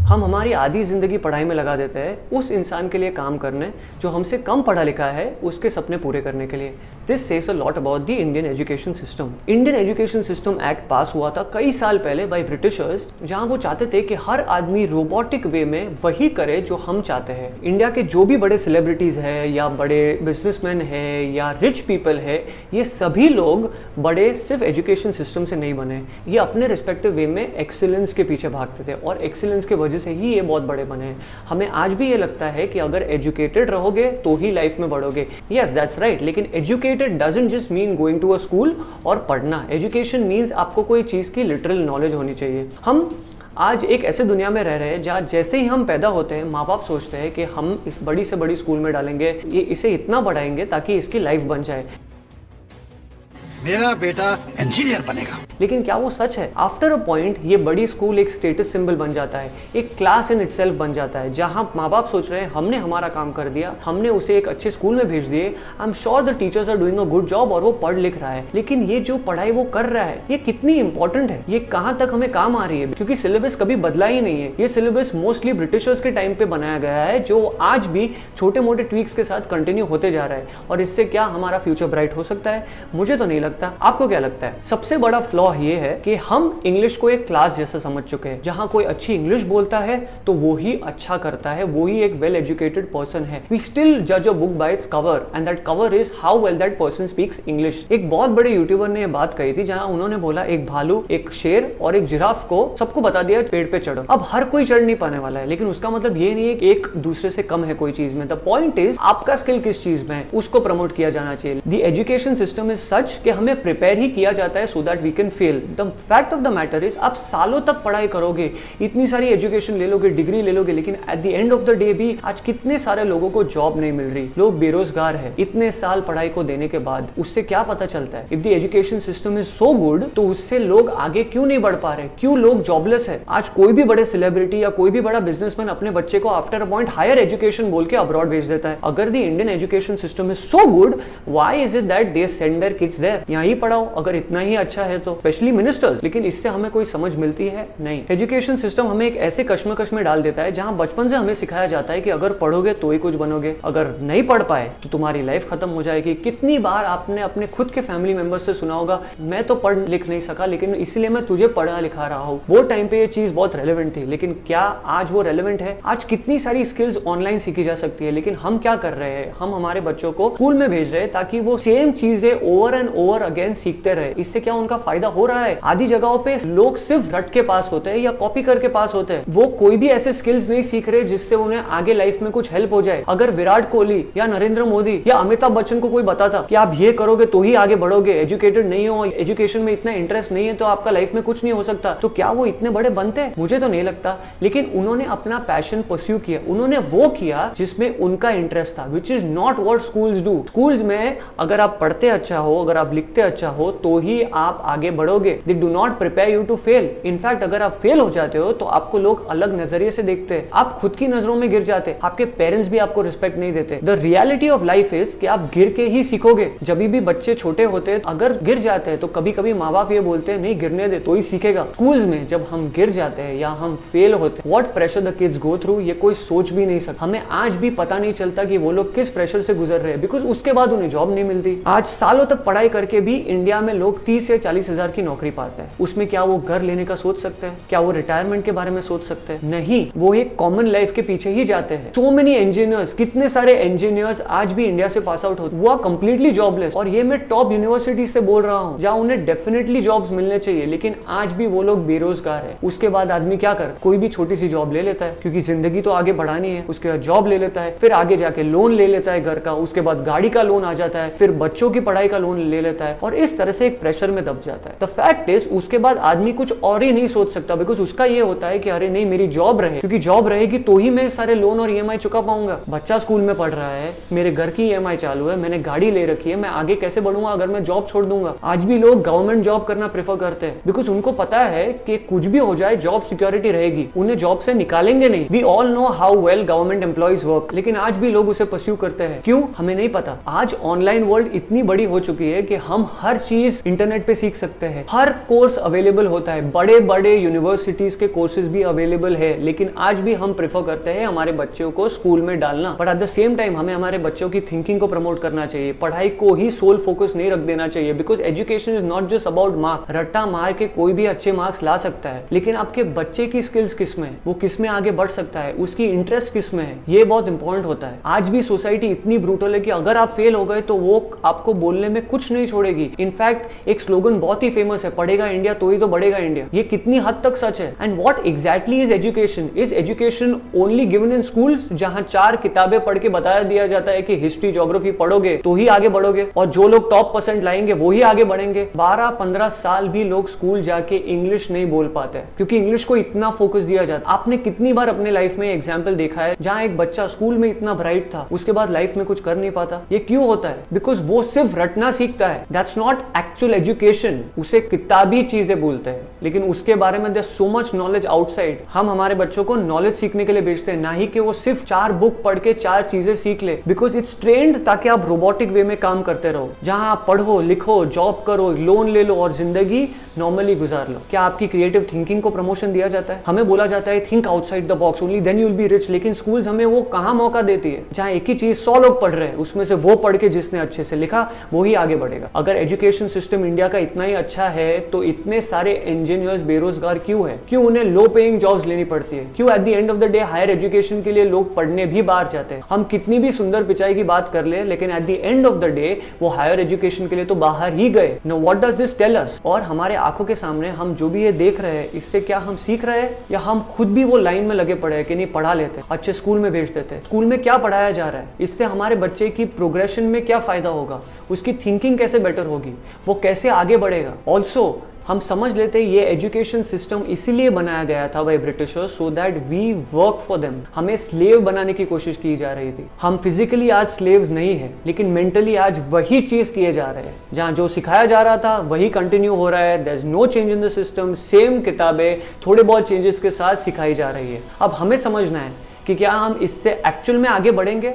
हम हमारी आधी ज़िंदगी पढ़ाई में लगा देते हैं उस इंसान के लिए काम करने जो हमसे कम पढ़ा लिखा है, उसके सपने पूरे करने के लिए। This says a lot about the Indian education system. Indian education system act पास हुआ था कई साल पहले बाय ब्रिटिशर्स, जहां वो चाहते थे कि हर आदमी रोबोटिक वे में वही करे जो हम चाहते हैं। इंडिया के जो भी बड़े सेलिब्रिटीज़ हैं या बड़े बिजनेसमैन हैं या रिच पीपल है, ये सभी लोग बड़े सिर्फ एजुकेशन सिस्टम से नहीं बने, ये अपने रिस्पेक्टिव वे में एक्सीलेंस के पीछे भागते थे और एक्सीलेंस के वजह से ही ये बहुत बड़े बने हैं। हमें आज भी ये लगता है कि अगर एजुकेटेड रहोगे तो ही लाइफ में बढ़ोगे। यस, दैट्स राइट, लेकिन educated doesn't just mean going to a school और पढ़ना। एजुकेशन मीन्स आपको कोई चीज़ की लिटरल नॉलेज होनी चाहिए। हम आज एक ऐसे दुनिया में रह रहे हैं जहाँ जैसे ही हम पैदा होते हैं माँ बाप सोचते हैं कि हम इस बड़ी से बड़ी स्कूल में डालेंगे, ये इसे इतना बढ़ाएंगे ताकि इसकी लाइफ बन जाए, मेरा बेटा इंजीनियर बनेगा। लेकिन क्या वो सच है? आफ्टर अ पॉइंट ये बड़ी स्कूल एक स्टेटस सिंबल बन जाता है, एक क्लास इन इटसेल्फ बन जाता है, जहां माँ बाप सोच रहे हैं हमने हमारा काम कर दिया, हमने उसे एक अच्छे स्कूल में भेज दिए, I am sure the teachers are doing a good job और वो पढ़ लिख रहा है। लेकिन ये जो पढ़ाई वो कर रहा है ये कितनी इंपॉर्टेंट है, ये कहाँ तक हमें काम आ रही है? क्योंकि सिलेबस कभी बदला ही नहीं है। ये सिलेबस मोस्टली ब्रिटिशर्स के टाइम पे बनाया गया है, जो आज भी छोटे मोटे ट्वीक्स के साथ कंटिन्यू होते जा रहा है। और इससे क्या हमारा फ्यूचर ब्राइट हो सकता है? मुझे तो नहीं लगता। आपको क्या लगता है? सबसे बड़ा फ्लॉ ये है कि हम इंग्लिश को एक क्लास जैसा समझ चुके हैं, जहां कोई अच्छी इंग्लिश बोलता है तो वो ही अच्छा करता है, वो ही एक वेल एजुकेटेड पर्सन है। वी स्टिल जज a book by its cover and that cover is how well that person speaks English. एक बहुत बड़े यूट्यूबर ने ये बात कही थी, जहां उन्होंने बोला एक भालू, एक शेर और एक जिराफ को सबको बता दिया पेड़ पे चढ़ो। अब हर कोई चढ़ नहीं पाने वाला है, लेकिन उसका मतलब ये नहीं है कि एक दूसरे से कम है कोई चीज में। द पॉइंट इज आपका स्किल किस चीज में है, उसको प्रमोट किया जाना चाहिए। The education system is such कि हमें प्रिपेयर ही किया जाता है so that we can fail. The fact of the matter is आप सालों तक पढ़ाई करोगे, इतनी सारी एजुकेशन ले लोगे, डिग्री ले लोगे, लेकिन at the end of the day भी आज कितने सारे लोगों को जॉब नहीं मिल रही, लोग बेरोजगार है इतने साल पढ़ाई को देने के बाद। उससे क्या पता चलता है? If the education system is so good तो उससे लोग आगे क्यों नहीं बढ़ पा रहे, क्यों लोग जॉबलेस है? आज कोई भी बड़े सेलिब्रिटी या कोई भी बड़ा बिजनेसमैन अपने बच्चे को after a point higher education बोल के अब्रॉड भेज देता है। अगर the Indian education system is so good, why is it that they send their kids there? यहां ही पढ़ाओ अगर इतना ही अच्छा है तो, स्पेशली मिनिस्टर्स। लेकिन इससे हमें कोई समझ मिलती है? नहीं। एजुकेशन सिस्टम हमें एक ऐसे कश्मकश में डाल देता है जहां बचपन से हमें सिखाया जाता है कि अगर पढ़ोगे तो ही कुछ बनोगे, अगर नहीं पढ़ पाए तो तुम्हारी लाइफ खत्म हो जाएगी। कितनी बार आपने अपने खुद के फैमिली मेंबर्स से सुना होगा, मैं तो पढ़ लिख नहीं सका लेकिन इसलिए मैं तुझे पढ़ा लिखा रहा हूं। वो टाइम पे ये चीज बहुत रेलेवेंट थी, लेकिन क्या आज वो रेलेवेंट है? आज कितनी सारी स्किल्स ऑनलाइन सीखी जा सकती है, लेकिन हम क्या कर रहे हैं? हम हमारे बच्चों को स्कूल में भेज रहे हैं ताकि वो सेम चीजें ओवर एंड ओवर अगेन सीखते रहे। इससे क्या उनका फायदा हो रहा है? आधी जगहों पे लोग सिर्फ रट के पास होते हैं या कॉपी करके पास होते हैं, वो कोई भी ऐसे स्किल्स नहीं सीख रहे जिससे उन्हें आगे लाइफ में कुछ हेल्प हो जाए। अगर विराट कोहली या नरेंद्र मोदी या अमिताभ बच्चन को कोई बताता कि आप ये करोगे तो ही आगे बढ़ोगे, एजुकेटेड नहीं हो, एजुकेशन में इतना इंटरेस्ट नहीं है तो आपका लाइफ में कुछ नहीं हो सकता, तो क्या वो इतने बड़े बनते? मुझे तो नहीं लगता। लेकिन उन्होंने अपना पैशन परस्यू किया, उन्होंने वो किया जिसमें उनका इंटरेस्ट था, which is not what schools do. Schools में अगर आप पढ़ते अच्छा हो, अगर आप लिखते अच्छा हो तो ही आप आगे बढ़ोगे। They do not prepare you to fail. In fact अगर आप फेल हो जाते हो तो आपको लोग अलग नजरिए से देखते हैं, आप खुद की नजरों में गिर जाते, आपके पेरेंट्स भी आपको रिस्पेक्ट नहीं देते। The reality of life is कि आप गिर के ही सीखोगे। जब भी बच्चे छोटे होते हैं अगर गिर जाते हैं तो कभी कभी माँ बाप ये बोलते हैं नहीं गिरने दे तो ही सीखेगा। स्कूल्स में जब हम गिर जाते हैं या हम फेल होते हैं, what pressure the kids go through ये कोई सोच भी नहीं सकता। हमें आज भी पता नहीं चलता कि वो लोग किस प्रेशर से गुजर रहे हैं, बिकॉज उसके बाद उन्हें जॉब नहीं मिलती। आज सालों तक पढ़ाई करके भी इंडिया में लोग 30 से 40 हजार की नौकरी पाते हैं। उसमें क्या वो घर लेने का सोच सकते हैं? क्या वो रिटायरमेंट के बारे में सोच सकते हैं? नहीं, वो एक कॉमन लाइफ के पीछे ही जाते हैं। सो मेनी इंजीनियर्स, कितने सारे इंजीनियर्स आज भी इंडिया से पास आउट होते, वो आर कंप्लीटली जॉबलेस। और ये मैं टॉप यूनिवर्सिटी से बोल रहा हूँ जहाँ उन्हें डेफिनेटली जॉब्स मिलने चाहिए, लेकिन आज भी वो लोग बेरोजगार है। उसके बाद आदमी क्या करता? कोई भी छोटी सी जॉब ले लेता है क्योंकि जिंदगी तो आगे बढ़ानी है। उसके बाद जॉब ले लेता है, फिर आगे जाके लोन ले लेता है घर का, उसके बाद गाड़ी का लोन आ जाता है, फिर बच्चों की पढ़ाई का लोन ले लेता है और इस तरह से एक प्रेशर में दब जाता है। द फैक्ट इज उसके बाद आदमी कुछ और ही नहीं सोच सकता, बिकॉज उसका ये होता है कि अरे नहीं मेरी जॉब रहे, क्योंकि जॉब रहेगी तो ही मैं सारे लोन और ईएमआई चुका पाऊंगा। बच्चा स्कूल में पढ़ रहा है, मेरे घर की ईएमआई चालू है, मैंने गाड़ी ले रखी है, मैं आगे कैसे बढ़ूंगा अगर मैं जॉब छोड़ दूंगा? आज भी लोग गवर्नमेंट जॉब करना प्रेफर करते हैं बिकॉज उनको पता है कि कुछ भी हो जाए जॉब सिक्योरिटी रहेगी, उन्हें जॉब से निकालेंगे नहीं। We all know how well government employees work, लेकिन आज भी लोग उसे परस्यू करते हैं। क्यों? हमें नहीं पता। आज ऑनलाइन वर्ल्ड इतनी बड़ी हो चुकी है कि हम हम हर चीज इंटरनेट पे सीख सकते हैं, हर कोर्स अवेलेबल होता है, बड़े बड़े यूनिवर्सिटीज के कोर्सेज भी अवेलेबल है, लेकिन आज भी हम प्रेफर करते हैं हमारे बच्चों को स्कूल में डालना। But at the same time हमें हमारे बच्चों की थिंकिंग को प्रमोट करना चाहिए, पढ़ाई को ही सोल फोकस नहीं रख देना चाहिए, because education is not just about marks. रट्टा मार के कोई भी अच्छे मार्क्स ला सकता है, लेकिन आपके बच्चे की स्किल्स किस में है, वो किस में आगे बढ़ सकता है, उसकी इंटरेस्ट किस में है, ये बहुत इंपॉर्टेंट होता है। आज भी सोसाइटी इतनी ब्रूटल है कि अगर आप फेल हो गए तो वो आपको बोलने में कुछ नहीं छोड़ेगी। इनफैक्ट एक स्लोगन बहुत ही फेमस है, पढ़ेगा इंडिया तो ही तो बढ़ेगा इंडिया। ये कितनी हद तक सच है? And what exactly is education? Is education only given in schools, जहां 4 किताबें पढ़ के बताया दिया जाता है कि हिस्ट्री ज्योग्राफी पढ़ोगे तो ही आगे बढ़ोगे, और जो लोग टॉप % लाएंगे वो ही आगे बढ़ेंगे? 12-15 साल भी लोग स्कूल जाके इंग्लिश नहीं बोल पाते क्योंकि इंग्लिश को इतना फोकस दिया जाता है। आपने कितनी बार अपने लाइफ में एग्जाम्पल देखा है जहां एक बच्चा स्कूल में इतना ब्राइट था, उसके बाद लाइफ में कुछ कर नहीं पाता? ये क्यों होता है? बिकॉज वो सिर्फ रटना सीखता है। That's not actual education. उसे किताबी चीजें बोलते हैं, लेकिन उसके बारे में there so much knowledge outside. हम हमारे बच्चों को नॉलेज सीखने के लिए भेजते हैं, ना ही कि वो सिर्फ 4 बुक पढ़ के 4 चीजें सीख ले, बिकॉज इट्स ट्रेंड ताकि आप रोबोटिक वे में काम करते रहो, जहां आप पढ़ो, लिखो, जॉब करो, लोन ले लो और जिंदगी नॉर्मली गुजार लो। क्या आपकी क्रिएटिव थिंकिंग को प्रमोशन दिया जाता है? हमें बोला जाता है think outside the box, only then you will be rich, लेकिन स्कूल्स हमें वो कहां मौका देती है? जहां एक ही चीज 100 लोग पढ़ रहे हैं, उसमें से वो पढ़ के जिसने अच्छे से लिखा वो ही आगे बढ़ेगा। अगर एजुकेशन सिस्टम इंडिया का इतना ही अच्छा है तो इतने सारे इंजीनियर्स बेरोजगार क्यों है? क्यों उन्हें लो पेइंग जॉब्स लेनी पड़ती है? क्यों at the end of the day higher education के लिए लोग पढ़ने भी बाहर जाते हैं? हम कितनी भी सुंदर पिचाई की बात कर ले, लेकिन at the end of the day वो हायर एजुकेशन के लिए तो बाहर ही गए। Now what does this tell us? और हमारे आंखों के सामने हम जो भी ये देख रहे हैं, इससे क्या हम सीख रहे हैं, या हम खुद भी वो लाइन में लगे पड़े हैं कि नहीं पढ़ा लेते, अच्छे स्कूल में भेज देते? स्कूल में क्या पढ़ाया जा रहा है? इससे हमारे बच्चे की प्रोग्रेशन में क्या फायदा होगा? उसकी थिंकिंग कैसे बेटर होगी? वो कैसे आगे बढ़ेगा? ऑल्सो हम समझ लेते हैं ये एजुकेशन सिस्टम इसीलिए बनाया गया था by Britishers, so that we work for them. हमें स्लेव बनाने की कोशिश की जा रही थी। हम फिजिकली आज स्लेव्स नहीं है, लेकिन मेंटली आज वही चीज किए जा रहे हैं। जहां जो सिखाया जा रहा था वही कंटिन्यू हो रहा है। There is no change in the system, same किताबें थोड़े बहुत चेंजेस के साथ सिखाई जा रही है। अब हमें समझना है कि क्या हम इससे एक्चुअल में आगे बढ़ेंगे